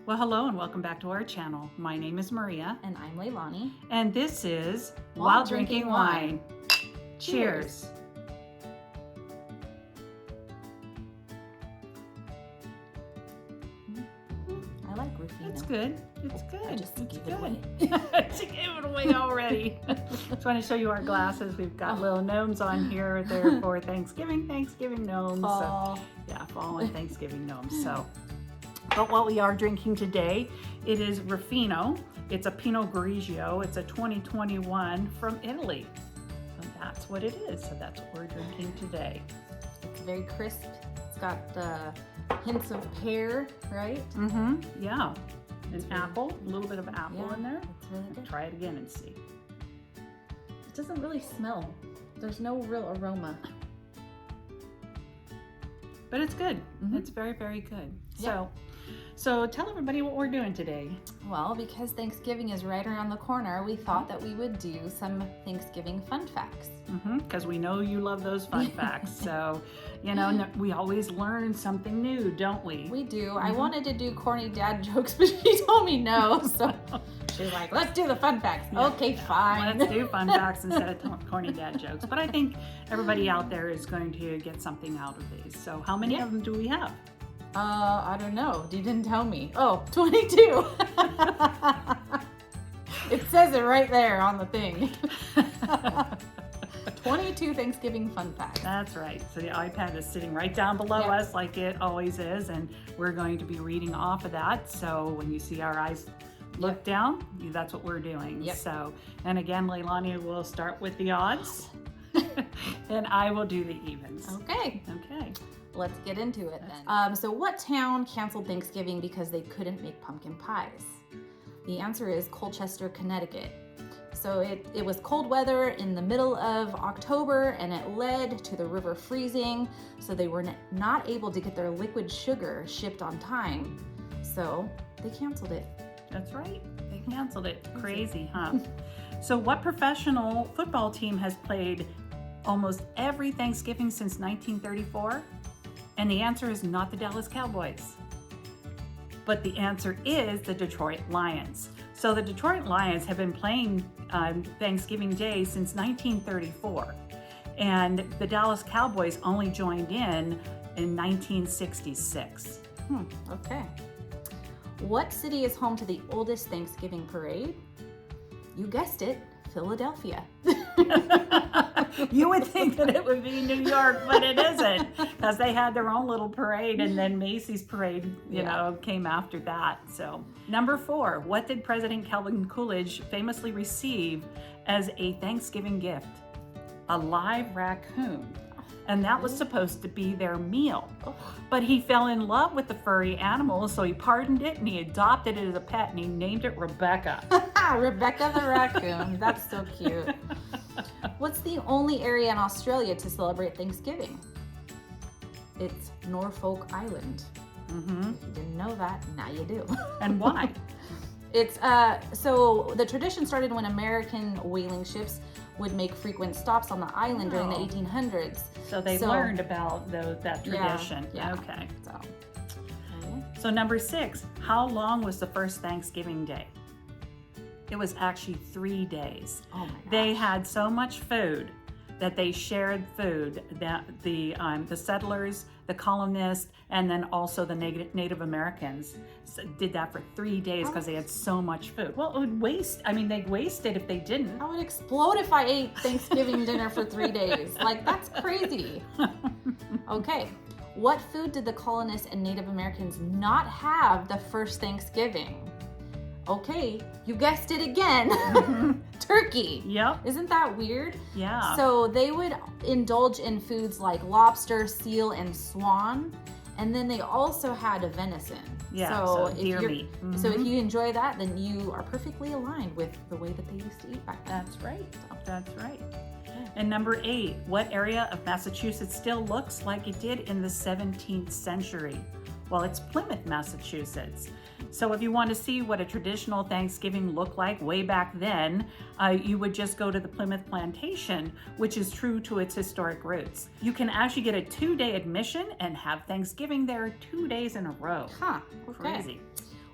Well, hello and welcome back to our channel. My name is Maria, And I'm Leilani. and this is While Drinking Wine. Cheers. I like Rufino. It's good. It's good. I just it's gave good. it away. She gave it away already. Just want to show you our glasses. We've got little gnomes on here. They're for Thanksgiving gnomes. Fall. So, yeah, fall and Thanksgiving gnomes. But what we are drinking today, it is Rufino. It's a Pinot Grigio. It's a 2021 from Italy. So that's what it is. So that's what we're drinking today. It's very crisp. It's got hints of pear, right? Mm-hmm. Yeah. An It's really- apple, a little bit of apple Yeah, in there. it's really good. Try it again and see. It doesn't really smell. There's no real aroma. But it's good. Mhm. It's very, very good. Yeah. So tell everybody what we're doing today. Well, because Thanksgiving is right around the corner, we thought that we would do some Thanksgiving fun facts. Because we know you love those fun facts. So, we always learn something new, don't we? We do. I wanted to do corny dad jokes, but she told me no. So she's like, let's do the fun facts. Yeah. Okay, fine. Let's do fun facts instead of corny dad jokes. But I think everybody out there is going to get something out of these. So how many of them do we have? I don't know. You didn't tell me. Oh, 22. It says it right there on the thing. 22 Thanksgiving fun facts. That's right. So the iPad is sitting right down below Yep. us like it always is. And we're going to be reading off of that. So when you see our eyes look Yep. down, that's what we're doing. Yep. So, and again, Leilani will start with the odds and I will do the evens. Okay, Okay. let's get into it then. So what town canceled Thanksgiving because they couldn't make pumpkin pies? The answer is Colchester, Connecticut. So it was cold weather in the middle of October and it led to the river freezing. So they were not able to get their liquid sugar shipped on time. So they canceled it. That's right. They canceled it. Crazy, huh? So what professional football team has played almost every Thanksgiving since 1934? And the answer is not the Dallas Cowboys. But the answer is the Detroit Lions. So the Detroit Lions have been playing Thanksgiving Day since 1934. And the Dallas Cowboys only joined in 1966. Okay. What city is home to the oldest Thanksgiving parade? You guessed it, Philadelphia. You would think that it would be New York, but it isn't, because they had their own little parade, and then Macy's parade, came after that. So, number 4, what did President Calvin Coolidge famously receive as a Thanksgiving gift? A live raccoon. And that was supposed to be their meal. But he fell in love with the furry animal, so he pardoned it and he adopted it as a pet and he named it Rebecca. Rebecca the raccoon. That's so cute. What's the only area in Australia to celebrate Thanksgiving? It's Norfolk Island. If you didn't know that, now you do. And why? It's so the tradition started when American whaling ships would make frequent stops on the island during the Oh. 1800s. So they learned about that tradition. Yeah. Okay. So So number 6, how long was the first Thanksgiving Day? It was actually 3 days. oh my gosh. They had so much food that they shared food, that the settlers, the colonists, and then also the Native Americans did that for 3 days because they had so much food. Well, it would waste. I mean, they'd waste it if they didn't. I would explode if I ate Thanksgiving dinner for 3 days. Like, that's crazy. Okay. What food did the colonists and Native Americans not have the first Thanksgiving? Okay, you guessed it again. Turkey. Yep. Isn't that weird? Yeah. So they would indulge in foods like lobster, seal, and swan. And then they also had a venison. Yeah, So, so deer meat. So if you enjoy that, then you are perfectly aligned with the way that they used to eat back then. That's right. That's right. And number 8, what area of Massachusetts still looks like it did in the 17th century? Well, it's Plymouth, Massachusetts. So if you want to see what a traditional Thanksgiving looked like way back then, you would just go to the Plymouth Plantation, which is true to its historic roots. You can actually get a 2-day admission and have Thanksgiving there 2 days in a row. Huh, okay. Crazy.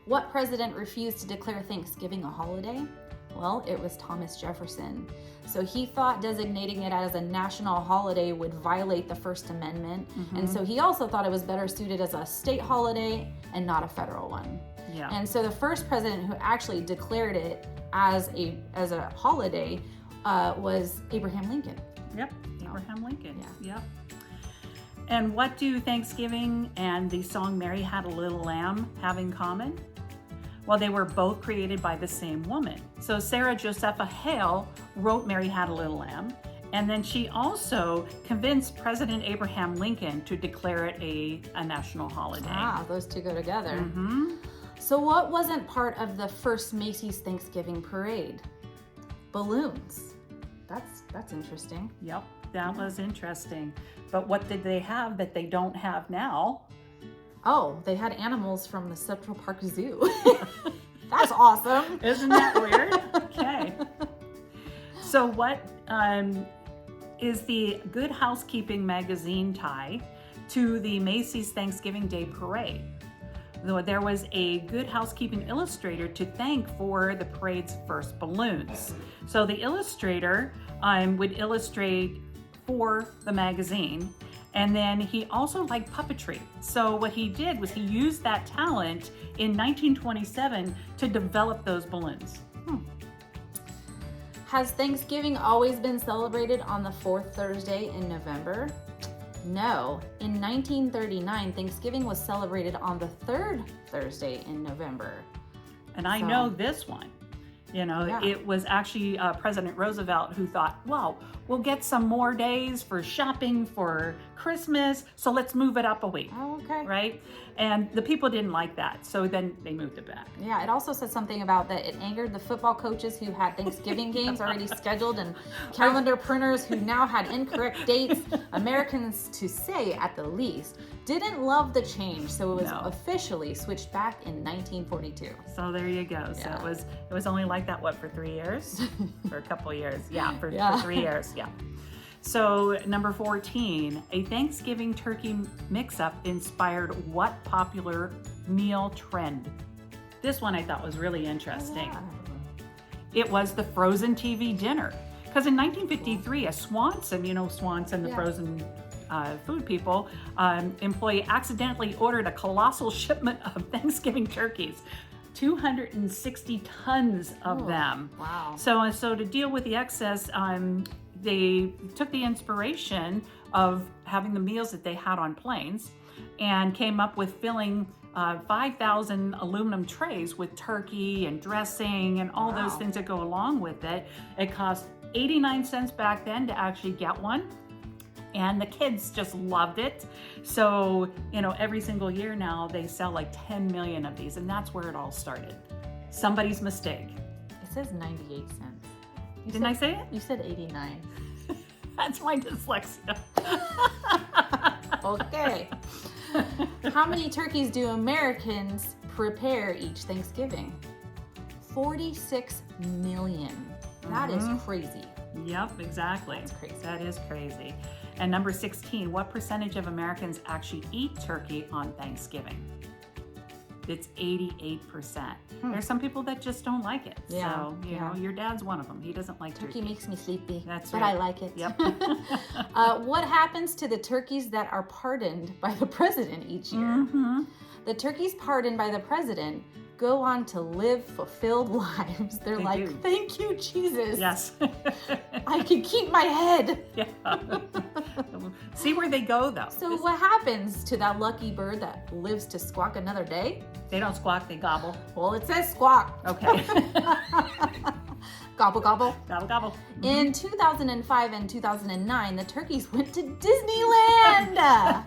What president refused to declare Thanksgiving a holiday? Well, it was Thomas Jefferson. So he thought designating it as a national holiday would violate the First Amendment. And so he also thought it was better suited as a state holiday and not a federal one. Yeah. And so the first president who actually declared it as a holiday was Abraham Lincoln. Yep. Abraham Lincoln. Yeah. Yep. And what do Thanksgiving and the song Mary Had a Little Lamb have in common? Well, they were both created by the same woman. So Sarah Josepha Hale wrote Mary Had a Little Lamb, and then she also convinced President Abraham Lincoln to declare it a national holiday. Ah, those two go together. Mm-hmm. So what wasn't part of the first Macy's Thanksgiving parade? Balloons. That's interesting. Yep, that was interesting. But what did they have that they don't have now? Oh, they had animals from the Central Park Zoo. That's awesome. Isn't that weird? Okay. So what is the Good Housekeeping magazine tie to the Macy's Thanksgiving Day Parade? Though there was a Good Housekeeping illustrator to thank for the parade's first balloons. So the illustrator would illustrate for the magazine. And then he also liked puppetry. So what he did was he used that talent in 1927 to develop those balloons. Has Thanksgiving always been celebrated on the fourth Thursday in November? No. In 1939, Thanksgiving was celebrated on the third Thursday in November. And I know this one. It was actually President Roosevelt who thought, well, we'll get some more days for shopping for Christmas, so let's move it up a week. Oh, okay. Right? And the people didn't like that, so then they moved it back. Yeah, it also said something about that it angered the football coaches who had Thanksgiving games already scheduled and calendar printers who now had incorrect dates. Americans, to say at the least, didn't love the change, so it was officially switched back in 1942. So there you go. So Yeah. it was only like that, for 3 years? For a couple years. Yeah, for 3 years. Yeah. So number 14, a Thanksgiving turkey mix-up inspired what popular meal trend? This one I thought was really interesting. Yeah. It was the frozen TV dinner. Because in 1953, a Swanson, Swanson, the frozen food people, employee accidentally ordered a colossal shipment of Thanksgiving turkeys. 260 tons of them. Wow. So to deal with the excess, they took the inspiration of having the meals that they had on planes and came up with filling 5,000 aluminum trays with turkey and dressing and all those things that go along with it. It cost 89 cents back then to actually get one. And the kids just loved it. So, every single year now they sell like 10 million of these, and that's where it all started. Somebody's mistake. It says 98 cents. Didn't I say it? You said 89. That's my dyslexia. Okay. How many turkeys do Americans prepare each Thanksgiving? 46 million. That is crazy. Yep, exactly. That's crazy. That is crazy. And number 16, what percentage of Americans actually eat turkey on Thanksgiving? It's 88%. There's some people that just don't like it. Yeah, So, you know, your dad's one of them. He doesn't like turkey. Turkey makes me sleepy. That's but right. I like it. Yep. What happens to the turkeys that are pardoned by the president each year? The turkeys pardoned by the president go on to live fulfilled lives. They're They like, do. thank you, Jesus. Yes. I can keep my head. Yeah. See where they go, though. So what happens to that lucky bird that lives to squawk another day? They don't squawk, they gobble. Well, it says squawk. Okay. Gobble, gobble. Gobble, gobble. In 2005 and 2009, the turkeys went to Disneyland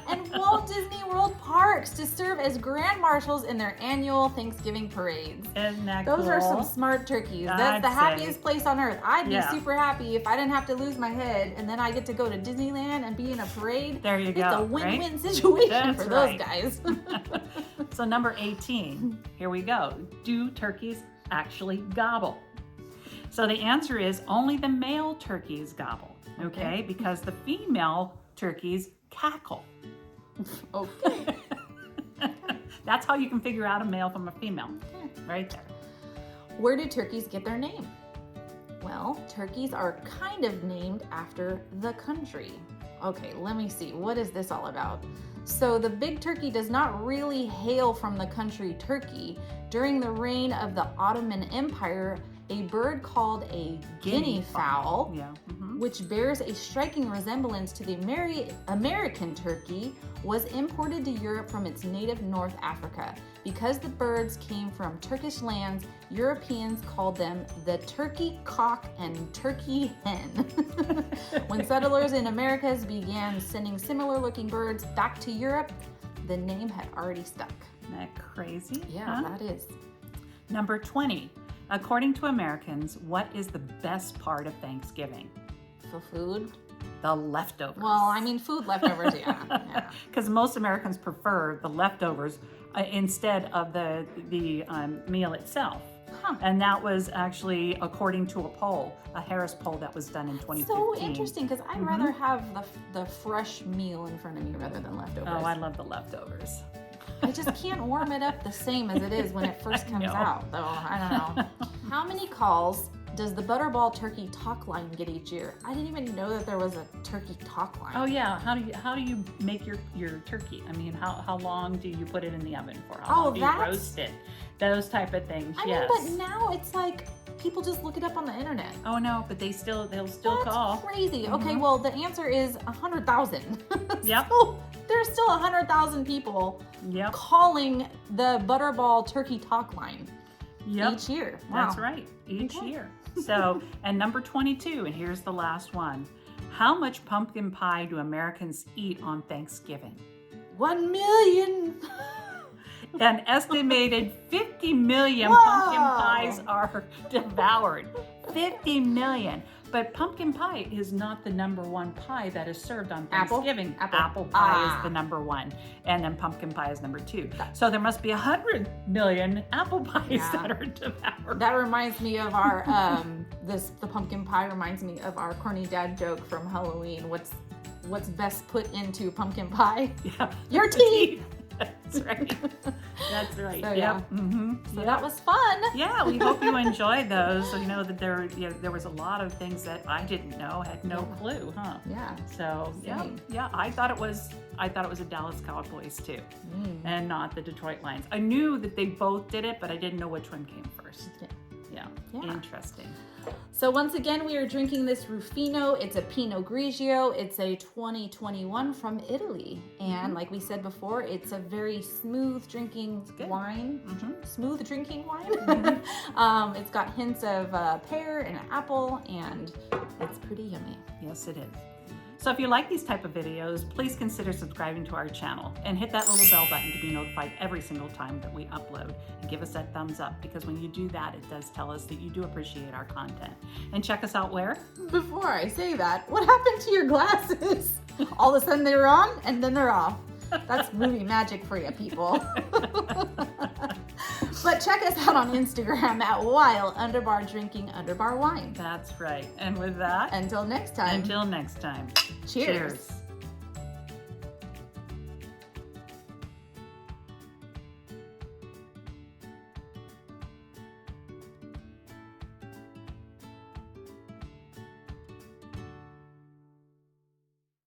and Walt Disney World parks to serve as grand marshals in their annual Thanksgiving parades. Isn't that Those cool? are some smart turkeys. That's the I'd say. happiest place on earth. I'd be Yeah. super happy if I didn't have to lose my head and then I get to go to Disneyland and be in a parade. There you It's go. a win-win situation That's for right. those guys. So number 18, here we go. Do turkeys actually gobble? So the answer is only the male turkeys gobble, okay? Because the female turkeys cackle. Okay. That's how you can figure out a male from a female. Yeah. Right there. Where do turkeys get their name? Well, turkeys are kind of named after the country. Okay, let me see. What is this all about? So the big turkey does not really hail from the country Turkey. During the reign of the Ottoman Empire, a bird called a guinea fowl, Yeah. Mm-hmm. which bears a striking resemblance to the American turkey, was imported to Europe from its native North Africa. Because the birds came from Turkish lands, Europeans called them the turkey cock and turkey hen. When settlers in Americas began sending similar looking birds back to Europe, the name had already stuck. Isn't that crazy? Yeah, Huh? that is. Number 20. According to Americans, what is the best part of Thanksgiving? For food? The leftovers. Well, I mean, food leftovers, yeah. Because most Americans prefer the leftovers instead of the meal itself. Huh. And that was actually according to a poll, a Harris poll that was done in 2015. So interesting, because I'd rather have the fresh meal in front of me rather than leftovers. Oh, I love the leftovers. I just can't warm it up the same as it is when it first comes No. out, though. I don't know. How many calls does the Butterball Turkey Talk Line get each year? I didn't even know that there was a turkey talk line. Oh yeah, how do you make your turkey? I mean, how long do you put it in the oven for? How long do you that's- roast it? Those type of things. I Yes. mean, but now it's like people just look it up on the internet. Oh no, but they'll still That's call. crazy. Okay, Mhm. well, the answer is 100,000. Yep. So there's still 100,000 people Yep. calling the Butterball Turkey Talk Line Yep. each year. That's Wow. right. Each Okay. year. So, and number 22, and here's the last one. How much pumpkin pie do Americans eat on Thanksgiving? 1 million. An estimated 50 million Whoa. pumpkin pies are devoured. 50 million. But pumpkin pie is not the number one pie that is served on Apple? Thanksgiving. Apple. pie Ah. is the number one, and then pumpkin pie is number two. So there must be 100 million apple pies Yeah. that are devoured. That reminds me of our the pumpkin pie reminds me of our corny dad joke from Halloween. What's best put into pumpkin pie? Yeah. Your teeth. That's right. That's right. So, yep. yeah. Mm-hmm. So that was fun. Yeah, we hope you enjoyed those. So you know that there was a lot of things that I didn't know, had no clue, huh? Yeah. So Same. yeah, I thought it was a Dallas Cowboys too, Mm. and not the Detroit Lions. I knew that they both did it, but I didn't know which one came first. Yeah, Yeah. interesting. So once again, we are drinking this Rufino. It's a Pinot Grigio. It's a 2021 from Italy. And like we said before, it's a very smooth drinking good. wine. Mm-hmm. Smooth drinking wine. It's got hints of pear and apple, and it's pretty yummy. Yes, it is. So if you like these type of videos, please consider subscribing to our channel and hit that little bell button to be notified every single time that we upload, and give us that thumbs up, because when you do that, it does tell us that you do appreciate our content. And check us out where? Before I say that, what happened to your glasses? All of a sudden they were on and then they're off. That's movie magic for you people. But check us out on Instagram at while_drinking_wine. That's right. And with that, Until next time. until next time. Cheers.